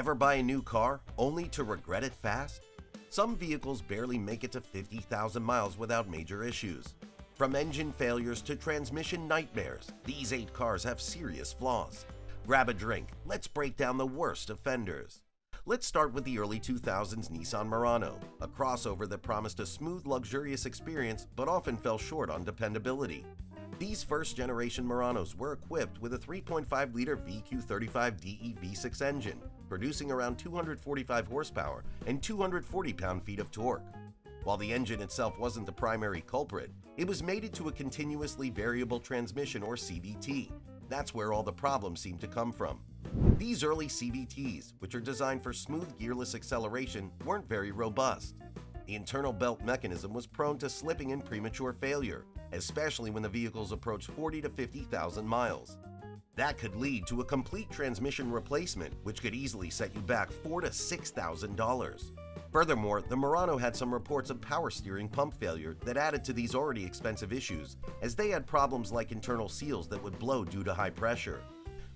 Ever buy a new car only to regret it fast? Some vehicles barely make it to 50,000 miles without major issues. From engine failures to transmission nightmares, these 8 cars have serious flaws. Grab a drink, let's break down the worst offenders. Let's start with the early 2000s Nissan Murano, a crossover that promised a smooth, luxurious experience but often fell short on dependability. These first-generation Muranos were equipped with a 3.5-liter VQ35DE V6 engine, producing around 245 horsepower and 240 pound-feet of torque. While the engine itself wasn't the primary culprit, it was mated to a continuously variable transmission or CVT. That's where all the problems seem to come from. These early CVTs, which are designed for smooth gearless acceleration, weren't very robust. The internal belt mechanism was prone to slipping and premature failure, especially when the vehicles approached 40 to 50,000 miles. That could lead to a complete transmission replacement, which could easily set you back $4,000 to $6,000. Furthermore, the Murano had some reports of power steering pump failure that added to these already expensive issues, as they had problems like internal seals that would blow due to high pressure.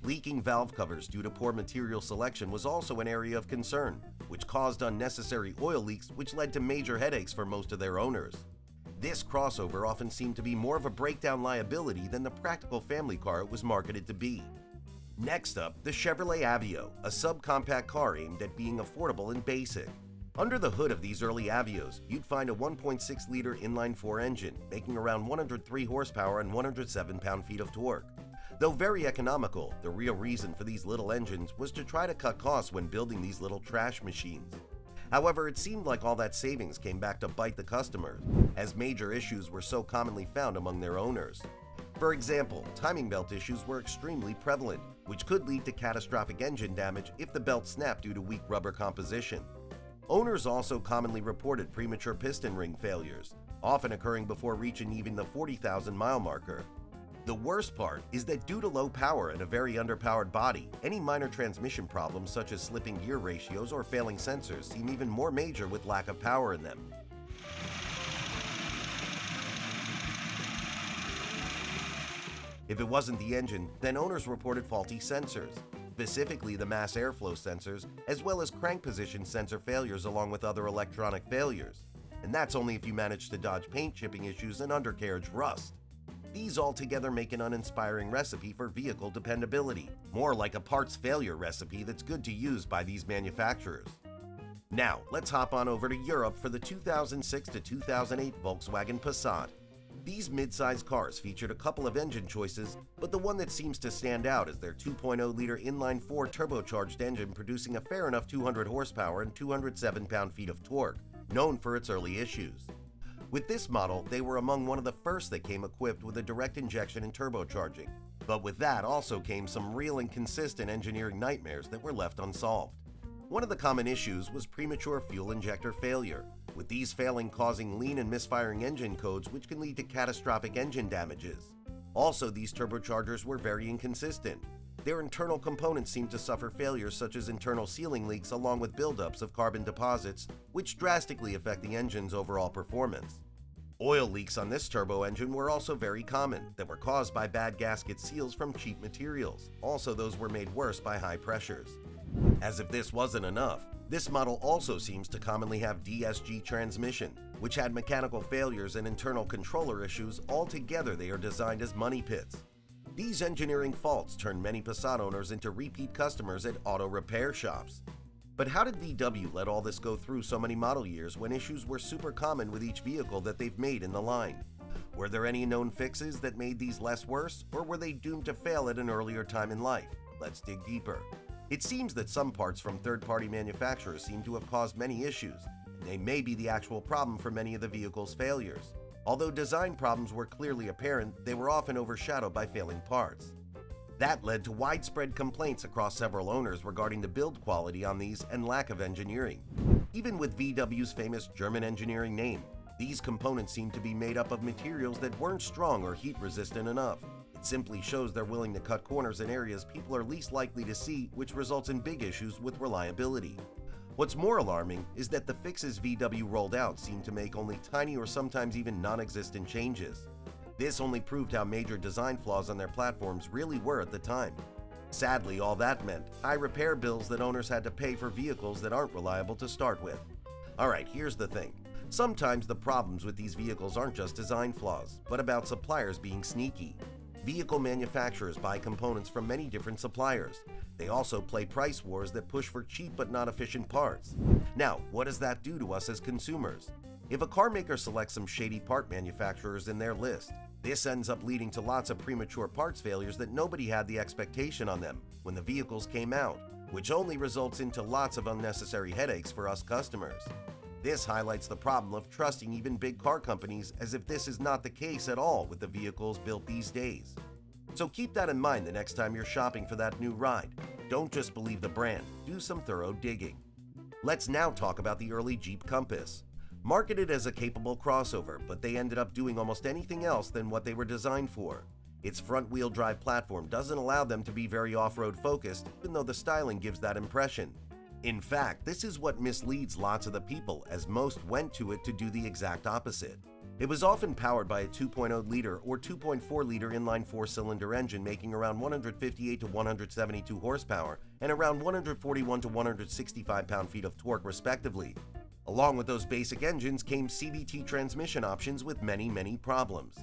Leaking valve covers due to poor material selection was also an area of concern, which caused unnecessary oil leaks which led to major headaches for most of their owners. This crossover often seemed to be more of a breakdown liability than the practical family car it was marketed to be. Next up, the Chevrolet Aveo, a subcompact car aimed at being affordable and basic. Under the hood of these early Aveos, you'd find a 1.6-liter inline-4 engine, making around 103 horsepower and 107 pound-feet of torque. Though very economical, the real reason for these little engines was to try to cut costs when building these little trash machines. However, it seemed like all that savings came back to bite the customers, as major issues were so commonly found among their owners. For example, timing belt issues were extremely prevalent, which could lead to catastrophic engine damage if the belt snapped due to weak rubber composition. Owners also commonly reported premature piston ring failures, often occurring before reaching even the 40,000-mile marker. The worst part is that due to low power and a very underpowered body, any minor transmission problems such as slipping gear ratios or failing sensors seem even more major with lack of power in them. If it wasn't the engine, then owners reported faulty sensors, specifically the mass airflow sensors, as well as crank position sensor failures along with other electronic failures. And that's only if you manage to dodge paint chipping issues and undercarriage rust. These altogether make an uninspiring recipe for vehicle dependability, more like a parts failure recipe that's good to use by these manufacturers. Now, let's hop on over to Europe for the 2006 to 2008 Volkswagen Passat. These mid-size cars featured a couple of engine choices, but the one that seems to stand out is their 2.0-liter inline-4 turbocharged engine producing a fair enough 200 horsepower and 207 pound-feet of torque, known for its early issues. With this model, they were among one of the first that came equipped with a direct injection and turbocharging, but with that also came some real and consistent engineering nightmares that were left unsolved. One of the common issues was premature fuel injector failure, with these failing causing lean and misfiring engine codes which can lead to catastrophic engine damages. Also, these turbochargers were very inconsistent. Their internal components seemed to suffer failures such as internal sealing leaks along with buildups of carbon deposits, which drastically affect the engine's overall performance. Oil leaks on this turbo engine were also very common, that were caused by bad gasket seals from cheap materials. Also, those were made worse by high pressures. As if this wasn't enough, this model also seems to commonly have DSG transmission, which had mechanical failures and internal controller issues. Altogether, they are designed as money pits. These engineering faults turned many Passat owners into repeat customers at auto repair shops. But how did VW let all this go through so many model years when issues were super common with each vehicle that they've made in the line? Were there any known fixes that made these less worse, or were they doomed to fail at an earlier time in life? Let's dig deeper. It seems that some parts from third-party manufacturers seem to have caused many issues, and they may be the actual problem for many of the vehicle's failures. Although design problems were clearly apparent, they were often overshadowed by failing parts. That led to widespread complaints across several owners regarding the build quality on these and lack of engineering. Even with VW's famous German engineering name, these components seem to be made up of materials that weren't strong or heat-resistant enough. It simply shows they're willing to cut corners in areas people are least likely to see, which results in big issues with reliability. What's more alarming is that the fixes VW rolled out seem to make only tiny or sometimes even non-existent changes. This only proved how major design flaws on their platforms really were at the time. Sadly, all that meant high repair bills that owners had to pay for vehicles that aren't reliable to start with. Alright, here's the thing. Sometimes the problems with these vehicles aren't just design flaws, but about suppliers being sneaky. Vehicle manufacturers buy components from many different suppliers. They also play price wars that push for cheap but not efficient parts. Now, what does that do to us as consumers? If a car maker selects some shady part manufacturers in their list, this ends up leading to lots of premature parts failures that nobody had the expectation on them when the vehicles came out, which only results into lots of unnecessary headaches for us customers. This highlights the problem of trusting even big car companies, as if this is not the case at all with the vehicles built these days. So keep that in mind the next time you're shopping for that new ride. Don't just believe the brand, do some thorough digging. Let's now talk about the early Jeep Compass. Marketed as a capable crossover, but they ended up doing almost anything else than what they were designed for. Its front-wheel drive platform doesn't allow them to be very off-road focused, even though the styling gives that impression. In fact, this is what misleads lots of the people, as most went to it to do the exact opposite. It was often powered by a 2.0-liter or 2.4-liter inline four-cylinder engine making around 158 to 172 horsepower and around 141 to 165 pound-feet of torque respectively. Along with those basic engines came CVT transmission options with many problems.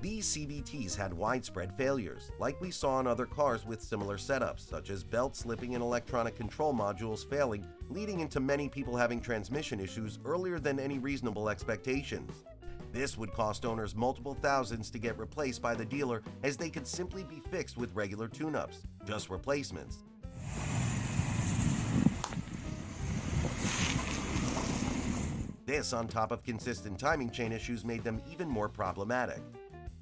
These CVTs had widespread failures, like we saw in other cars with similar setups, such as belt slipping and electronic control modules failing, leading into many people having transmission issues earlier than any reasonable expectations. This would cost owners multiple thousands to get replaced by the dealer, as they could simply be fixed with regular tune-ups, just replacements. This, on top of consistent timing chain issues, made them even more problematic.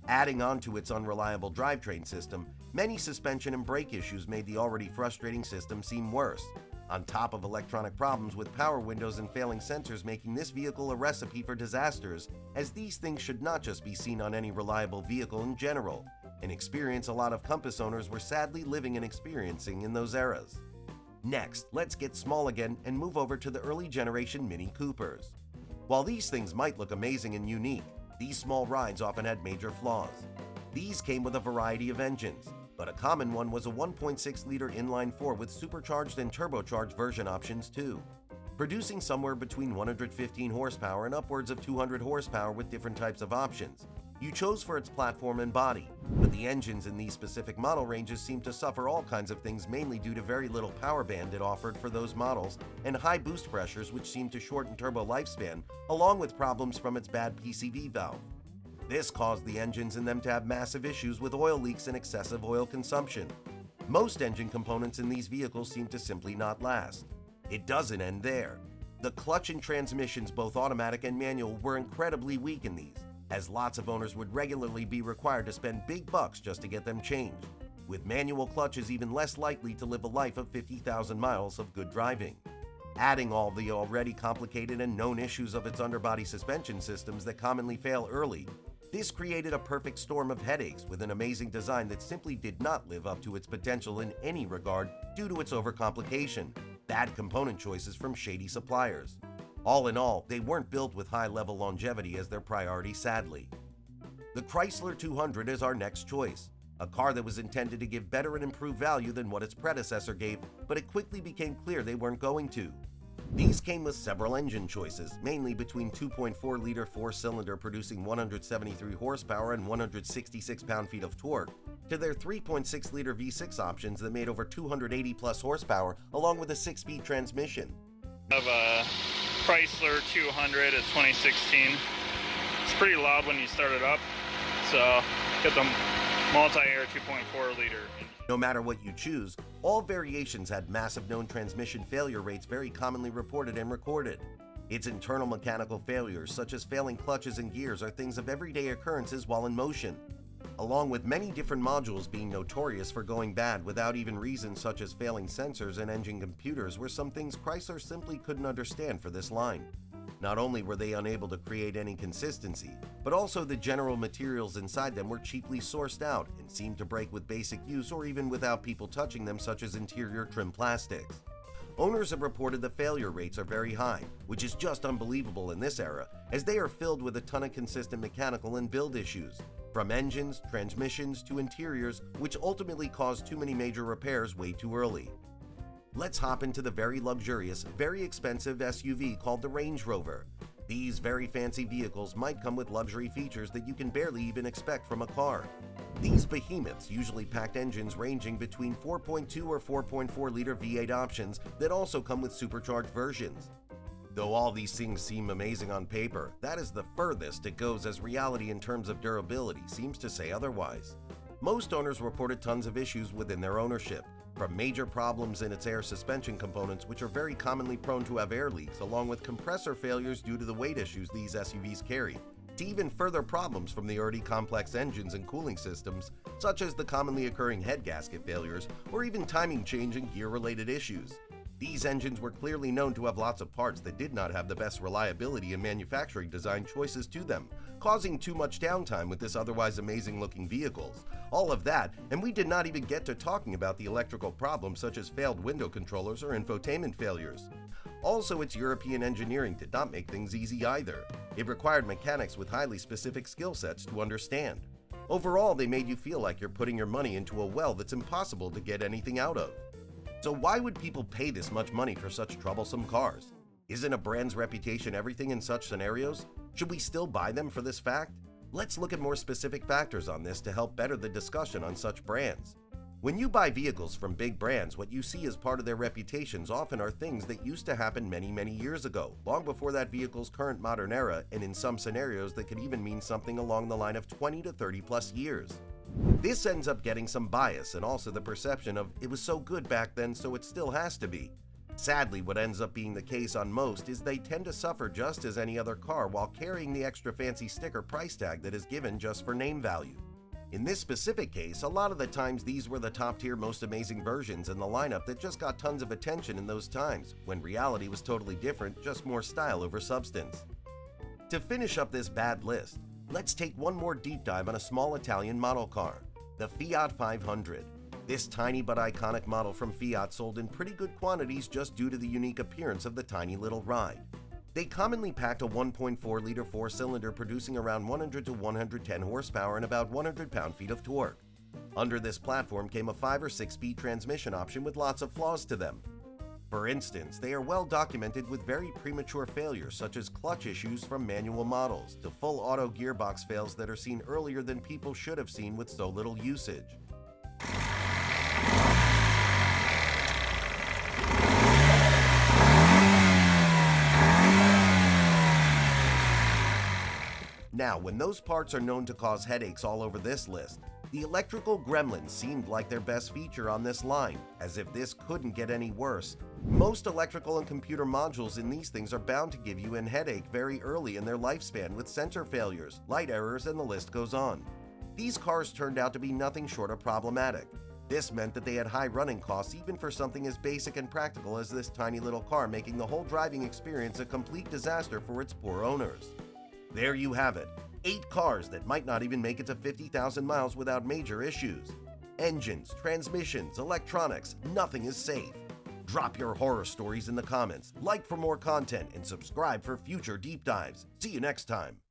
Adding on to its unreliable drivetrain system, many suspension and brake issues made the already frustrating system seem worse, on top of electronic problems with power windows and failing sensors, making this vehicle a recipe for disasters, as these things should not just be seen on any reliable vehicle in general, an experience a lot of Compass owners were sadly living and experiencing in those eras. Next, let's get small again and move over to the early generation Mini Coopers. While these things might look amazing and unique, these small rides often had major flaws. These came with a variety of engines, but a common one was a 1.6-liter inline-4 with supercharged and turbocharged version options too, producing somewhere between 115 horsepower and upwards of 200 horsepower with different types of options. You chose for its platform and body, but the engines in these specific model ranges seemed to suffer all kinds of things, mainly due to very little power band it offered for those models and high boost pressures, which seemed to shorten turbo lifespan, along with problems from its bad PCV valve. This caused the engines in them to have massive issues with oil leaks and excessive oil consumption. Most engine components in these vehicles seem to simply not last. It doesn't end there. The clutch and transmissions, both automatic and manual, were incredibly weak in these, as lots of owners would regularly be required to spend big bucks just to get them changed, with manual clutches even less likely to live a life of 50,000 miles of good driving. Adding all the already complicated and known issues of its underbody suspension systems that commonly fail early, this created a perfect storm of headaches with an amazing design that simply did not live up to its potential in any regard due to its overcomplication, bad component choices from shady suppliers. All in all, they weren't built with high-level longevity as their priority, sadly. The Chrysler 200 is our next choice, a car that was intended to give better and improved value than what its predecessor gave, but it quickly became clear they weren't going to. These came with several engine choices, mainly between 2.4-liter four-cylinder producing 173 horsepower and 166 pound-feet of torque, to their 3.6-liter V6 options that made over 280-plus horsepower, along with a 6-speed transmission. Of a Chrysler 200, a 2016. It's pretty loud when you start it up, so get the multi-air 2.4 liter. No matter what you choose, all variations had massive known transmission failure rates very commonly reported and recorded. Its internal mechanical failures, such as failing clutches and gears, are things of everyday occurrences while in motion, along with many different modules being notorious for going bad without even reasons, such as failing sensors and engine computers, were some things Chrysler simply couldn't understand for this line. Not only were they unable to create any consistency, but also the general materials inside them were cheaply sourced out and seemed to break with basic use or even without people touching them, such as interior trim plastics. Owners have reported the failure rates are very high, which is just unbelievable in this era, as they are filled with a ton of consistent mechanical and build issues. from engines, transmissions, to interiors, which ultimately cause too many major repairs way too early. Let's hop into the very luxurious, very expensive SUV called the Range Rover. These very fancy vehicles might come with luxury features that you can barely even expect from a car. These behemoths usually packed engines ranging between 4.2 or 4.4-liter V8 options that also come with supercharged versions. Though all these things seem amazing on paper, that is the furthest it goes, as reality in terms of durability seems to say otherwise. Most owners reported tons of issues within their ownership, from major problems in its air suspension components, which are very commonly prone to have air leaks, along with compressor failures due to the weight issues these SUVs carry, to even further problems from the already complex engines and cooling systems, such as the commonly occurring head gasket failures or even timing change and gear-related issues. These engines were clearly known to have lots of parts that did not have the best reliability and manufacturing design choices to them, causing too much downtime with this otherwise amazing-looking vehicles. All of that, and we did not even get to talking about the electrical problems such as failed window controllers or infotainment failures. Also, its European engineering did not make things easy either. It required mechanics with highly specific skill sets to understand. Overall, they made you feel like you're putting your money into a well that's impossible to get anything out of. So why would people pay this much money for such troublesome cars? Isn't a brand's reputation everything in such scenarios? Should we still buy them for this fact? Let's look at more specific factors on this to help better the discussion on such brands. When you buy vehicles from big brands, what you see as part of their reputations often are things that used to happen many years ago, long before that vehicle's current modern era, and in some scenarios that could even mean something along the line of 20 to 30 plus years. This ends up getting some bias and also the perception of it was so good back then, so it still has to be. Sadly, what ends up being the case on most is they tend to suffer just as any other car while carrying the extra fancy sticker price tag that is given just for name value. In this specific case, a lot of the times these were the top tier most amazing versions in the lineup that just got tons of attention in those times, when reality was totally different, just more style over substance. To finish up this bad list, let's take one more deep dive on a small Italian model car, the Fiat 500. This tiny but iconic model from Fiat sold in pretty good quantities just due to the unique appearance of the tiny little ride. They commonly packed a 1.4-liter four-cylinder producing around 100 to 110 horsepower and about 100 pound-feet of torque. Under this platform came a 5 or 6-speed transmission option with lots of flaws to them. For instance, they are well documented with very premature failures such as clutch issues from manual models to full auto gearbox fails that are seen earlier than people should have seen with so little usage. Now, when those parts are known to cause headaches all over this list, the electrical gremlins seemed like their best feature on this line, as if this couldn't get any worse. Most electrical and computer modules in these things are bound to give you a headache very early in their lifespan with sensor failures, light errors, and the list goes on. These cars turned out to be nothing short of problematic. This meant that they had high running costs even for something as basic and practical as this tiny little car, making the whole driving experience a complete disaster for its poor owners. There you have it, 8 cars that might not even make it to 50,000 miles without major issues. Engines, transmissions, electronics, nothing is safe. Drop your horror stories in the comments, like for more content, and subscribe for future deep dives. See you next time.